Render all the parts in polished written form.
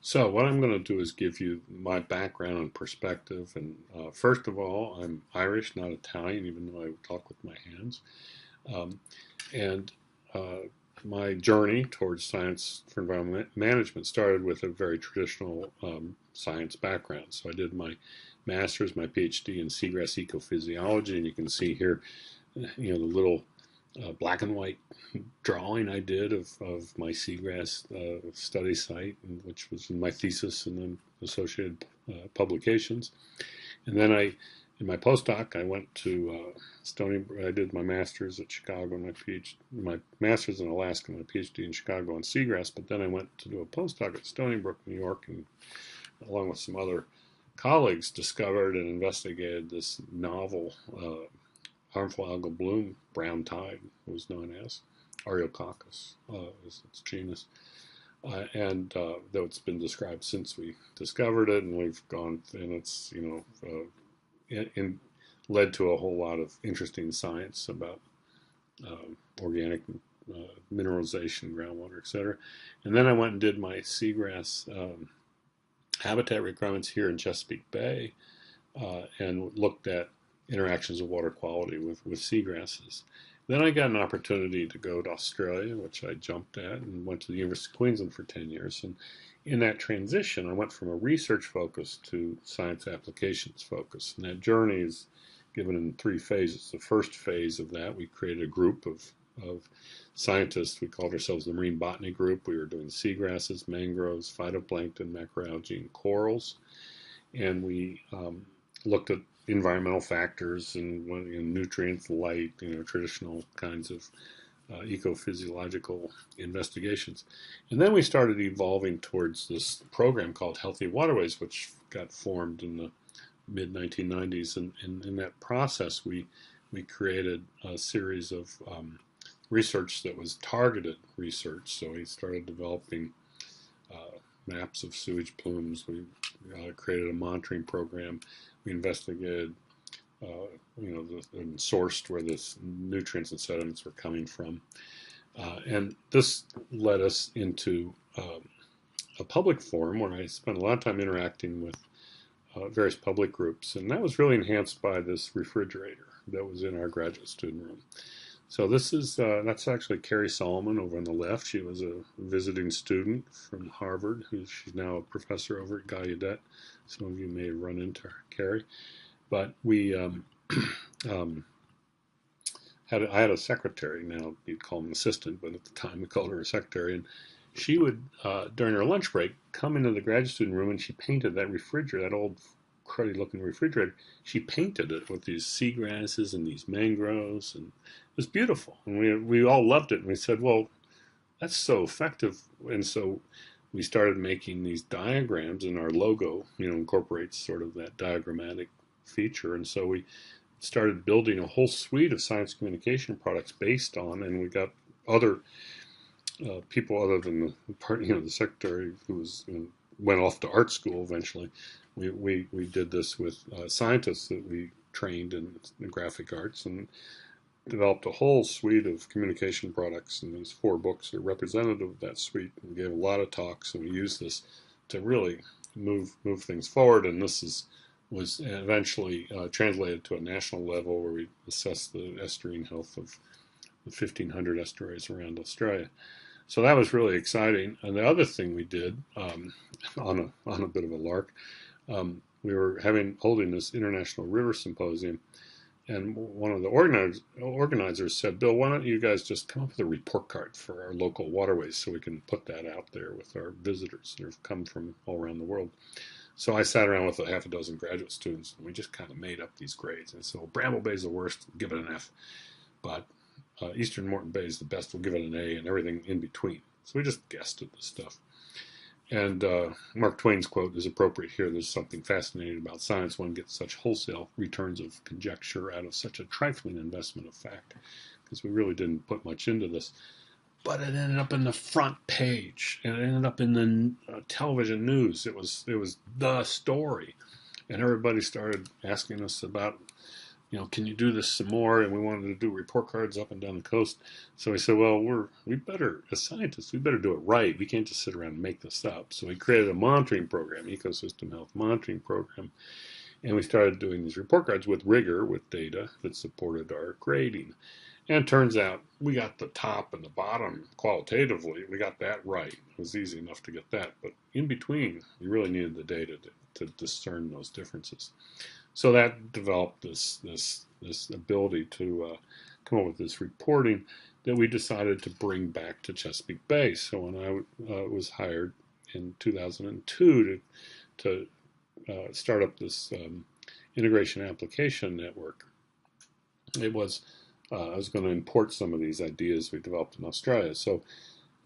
So what I'm going to do is give you my background and perspective. And first of all, I'm Irish, not Italian, even though I talk with my hands. Um, and uh, my journey towards science for environment management started with a very traditional science background. So I did my master's, my PhD in seagrass ecophysiology, and you can see here, the little black and white drawing I did of my seagrass study site, which was in my thesis and then associated publications. And then in my postdoc, I went to Stony. I did my master's at Chicago, my master's in Alaska, my PhD in Chicago on seagrass. But then I went to do a postdoc at Stony Brook, New York, and along with some other colleagues, discovered and investigated this novel harmful algal bloom, brown tide, was known as Areococcus, is its genus. Though it's been described since we discovered it, and we've gone, and it's, led to a whole lot of interesting science about organic mineralization, groundwater, etc. And then I went and did my seagrass habitat requirements here in Chesapeake Bay, and looked at interactions of water quality with seagrasses. Then I got an opportunity to go to Australia, which I jumped at, and went to the University of Queensland for 10 years. And in that transition, I went from a research focus to science applications focus. And that journey is given in 3 phases. The first phase of that, we created a group of scientists. We called ourselves the Marine Botany Group. We were doing seagrasses, mangroves, phytoplankton, macroalgae, and corals. And we looked at environmental factors and nutrients, light, traditional kinds of ecophysiological investigations. And then we started evolving towards this program called Healthy Waterways, which got formed in the mid 1990s. And in that process, we created a series of research that was targeted research. So we started developing maps of sewage plumes. We created a monitoring program. We investigated, and sourced where the nutrients and sediments were coming from. And this led us into a public forum where I spent a lot of time interacting with various public groups. And that was really enhanced by this refrigerator that was in our graduate student room. So that's actually Carrie Solomon over on the left. She was a visiting student from Harvard, she's now a professor over at Gallaudet. Some of you may have run into her, Carrie. But we I had a secretary. Now you'd call him an assistant, but at the time we called her a secretary. And she would, during her lunch break, come into the graduate student room, and she painted that refrigerator, that old cruddy-looking refrigerator. She painted it with these seagrasses and these mangroves, and it was beautiful. And we all loved it. And we said, well, that's so effective. And so we started making these diagrams, and our logo, incorporates sort of that diagrammatic feature. And so we started building a whole suite of science communication products based on, and we got other people other than the secretary who went off to art school eventually. We did this with scientists that we trained in graphic arts, and developed a whole suite of communication products, and these 4 books are representative of that suite. We gave a lot of talks, and we used this to really move things forward. And this was eventually translated to a national level where we assessed the estuarine health of the 1,500 estuaries around Australia. So that was really exciting. And the other thing we did, on a bit of a lark, we were holding this International River Symposium. And one of the organizers said, Bill, why don't you guys just come up with a report card for our local waterways so we can put that out there with our visitors that have come from all around the world. So I sat around with a half a dozen graduate students, and we just kind of made up these grades. And so Bramble Bay is the worst, we'll give it an F. But Eastern Moreton Bay is the best, we'll give it an A, and everything in between. So we just guessed at this stuff. And Mark Twain's quote is appropriate here. There's something fascinating about science. One gets such wholesale returns of conjecture out of such a trifling investment of fact, because we really didn't put much into this. But it ended up in the front page, and it ended up in the television news. It was the story, and everybody started asking us about can you do this some more? And we wanted to do report cards up and down the coast. So we said, well, we better, as scientists, we better do it right. We can't just sit around and make this up. So we created a monitoring program, ecosystem health monitoring program. And we started doing these report cards with rigor, with data that supported our grading. And it turns out we got the top and the bottom qualitatively. We got that right. It was easy enough to get that. But in between, you really needed the data to discern those differences. So that developed this ability to come up with this reporting that we decided to bring back to Chesapeake Bay. So when I was hired in 2002 to start up this integration application network, it was I was going to import some of these ideas we developed in Australia. So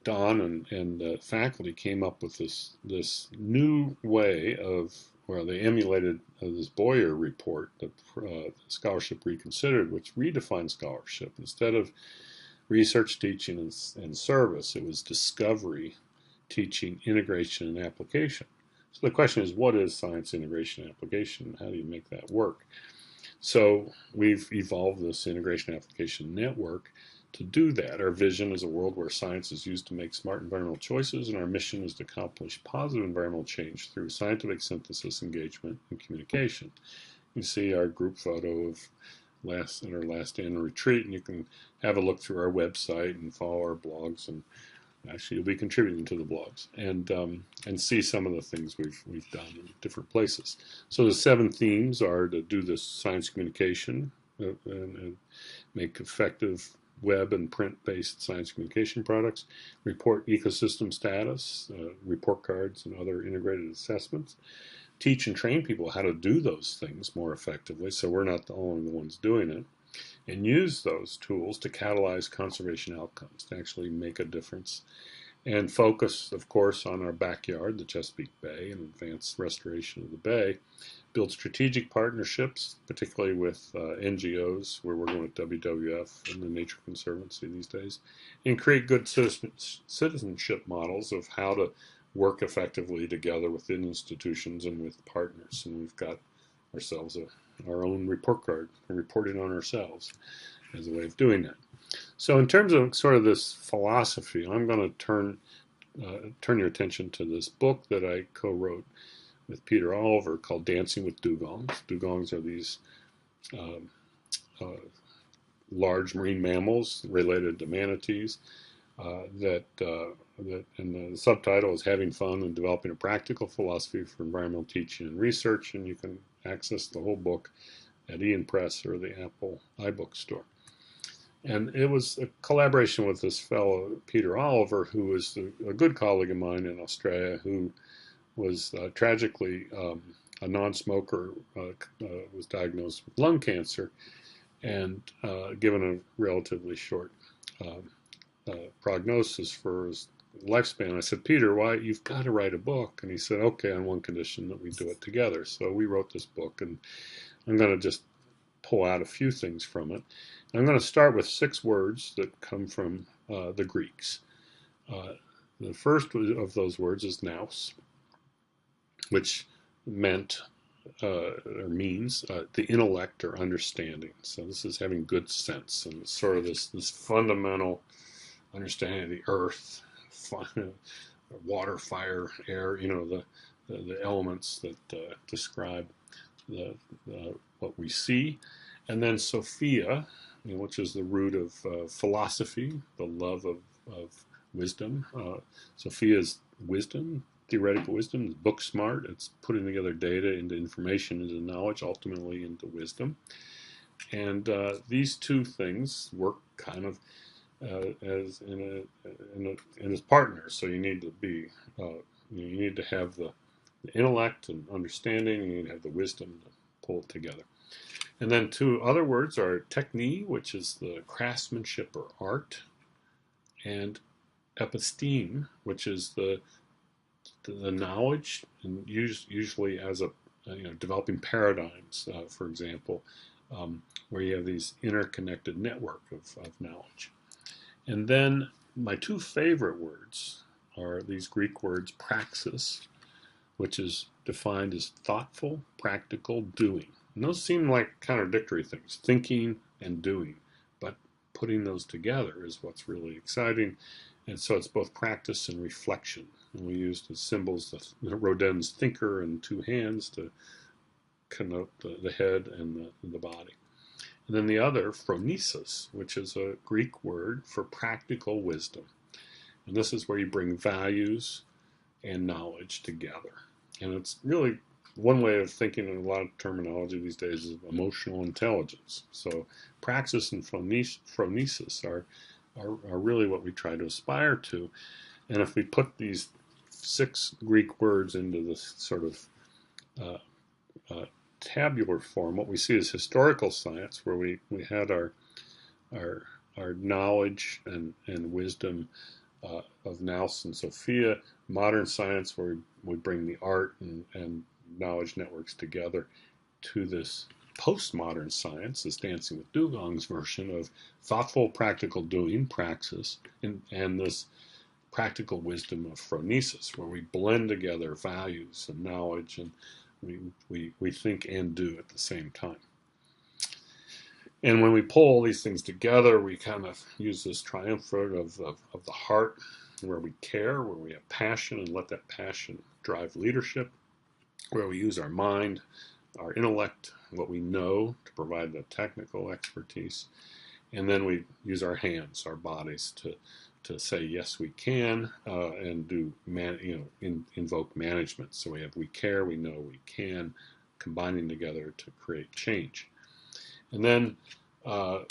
Don and faculty came up with this new way of, well, they emulated this Boyer report, the Scholarship Reconsidered, which redefined scholarship. Instead of research, teaching, and service, it was discovery, teaching, integration, and application. So the question is, what is science integration and application? How do you make that work? So we've evolved this integration application network to do that. Our vision is a world where science is used to make smart environmental choices, and our mission is to accomplish positive environmental change through scientific synthesis, engagement, and communication. You see our group photo of our last annual retreat, and you can have a look through our website and follow our blogs, and actually you'll be contributing to the blogs and see some of the things we've done in different places. So the 7 themes are to do this science communication and make effective web and print-based science communication products, report ecosystem status, report cards and other integrated assessments, teach and train people how to do those things more effectively so we're not the only ones doing it, and use those tools to catalyze conservation outcomes, to actually make a difference. And focus, of course, on our backyard, the Chesapeake Bay, and advance restoration of the bay. Build strategic partnerships, particularly with NGOs. We're working with WWF and the Nature Conservancy these days. And create good citizenship models of how to work effectively together within institutions and with partners. And we've got ourselves our own report card, reporting on ourselves as a way of doing that. So in terms of sort of this philosophy, I'm going to turn your attention to this book that I co-wrote with Peter Oliver called Dancing with Dugongs. Dugongs are these large marine mammals related to manatees and the subtitle is Having Fun and Developing a Practical Philosophy for Environmental Teaching and Research, and you can access the whole book at Ian Press or the Apple iBook store. And it was a collaboration with this fellow, Peter Oliver, who was a good colleague of mine in Australia, who was tragically a non-smoker, was diagnosed with lung cancer, and given a relatively short prognosis for his lifespan. I said, Peter, why, you've got to write a book. And he said, okay, on one condition, that we do it together. So we wrote this book, and I'm going to just pull out a few things from it. I'm going to start with 6 words that come from the Greeks. The first of those words is nous, which meant or means the intellect or understanding. So this is having good sense, and sort of this fundamental understanding of the earth, water, fire, air, the elements that describe what we see. And then Sophia, which is the root of philosophy, the love of wisdom. Sophia is wisdom, theoretical wisdom, is book smart. It's putting together data into information, into knowledge, ultimately into wisdom. And these two things work kind of as as partners. So you need to be, you need to have the intellect and understanding, and you need to have the wisdom to pull it together. And then 2 other words are techne, which is the craftsmanship or art, and episteme, which is the knowledge, and usually as a developing paradigms, for example, where you have these interconnected network of knowledge. And then my 2 favorite words are these Greek words praxis, which is defined as thoughtful, practical doing. And those seem like contradictory things, thinking and doing. But putting those together is what's really exciting. And so it's both practice and reflection. And we used as symbols Rodin's thinker and two hands to connote the head and the body. And then the other, phronesis, which is a Greek word for practical wisdom. And this is where you bring values and knowledge together. And it's really one way of thinking in a lot of terminology these days is emotional intelligence. So praxis and phronesis are really what we try to aspire to. And if we put these 6 Greek words into this sort of tabular form, what we see is historical science, where we had our knowledge and wisdom of Nous and Sophia. Modern science, where we bring the art and knowledge networks together, to this postmodern science, this Dancing with Dugongs version of thoughtful, practical doing, praxis, and this practical wisdom of phronesis, where we blend together values and knowledge, and we think and do at the same time. And when we pull all these things together, we kind of use this triumvirate of the heart, where we care, where we have passion, and let that passion drive leadership, where we use our mind, our intellect, what we know to provide the technical expertise, and then we use our hands, our bodies to say yes we can, and do invoke management. So we care, we know, we can, combining together to create change. And then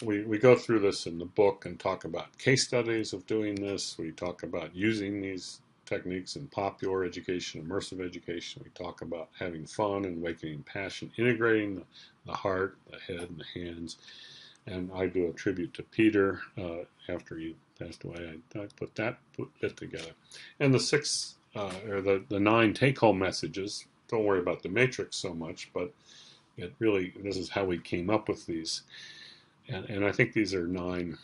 we go through this in the book and talk about case studies of doing this. We talk about using these techniques in popular education, immersive education. We talk about having fun and awakening passion, integrating the heart, the head, and the hands. And I do a tribute to Peter after he passed away. I put it together. And the 6 or the 9 take-home messages. Don't worry about the matrix so much, but this is how we came up with these. And I think these are 9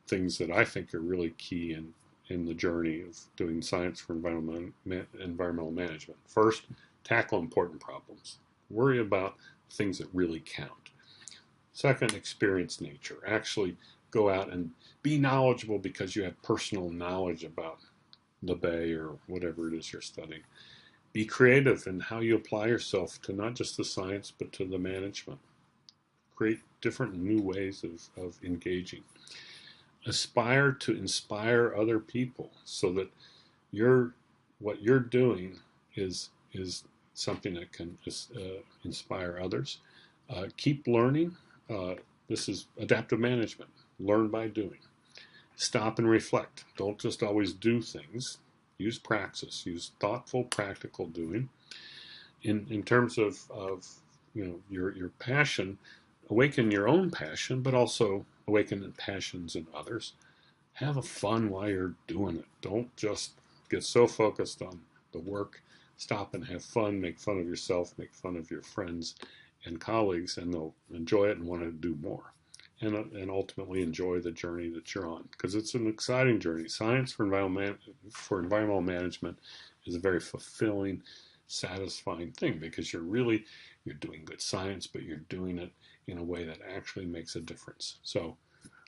things that I think are really key in the journey of doing science for environmental management. First, tackle important problems. Worry about things that really count. Second, experience nature. Actually go out and be knowledgeable because you have personal knowledge about the bay or whatever it is you're studying. Be creative in how you apply yourself to not just the science, but to the management. Create different new ways of engaging. Aspire to inspire other people so that what you're doing is something that can inspire others. Keep learning. This is adaptive management. Learn by doing. Stop and reflect. Don't just always do things. Use praxis. Use thoughtful, practical doing. In terms of your passion, awaken your own passion, but also awaken passions in others. Have fun while you're doing it. Don't just get so focused on the work. Stop and have fun. Make fun of yourself. Make fun of your friends and colleagues, and they'll enjoy it and want to do more. And ultimately enjoy the journey that you're on, because it's an exciting journey. Science for environmental management is a very fulfilling, satisfying thing, because you're doing good science, but you're doing it in a way that actually makes a difference. So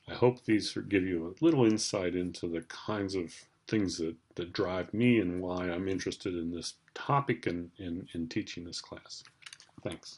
I hope these give you a little insight into the kinds of things that drive me and why I'm interested in this topic and in teaching this class. Thanks.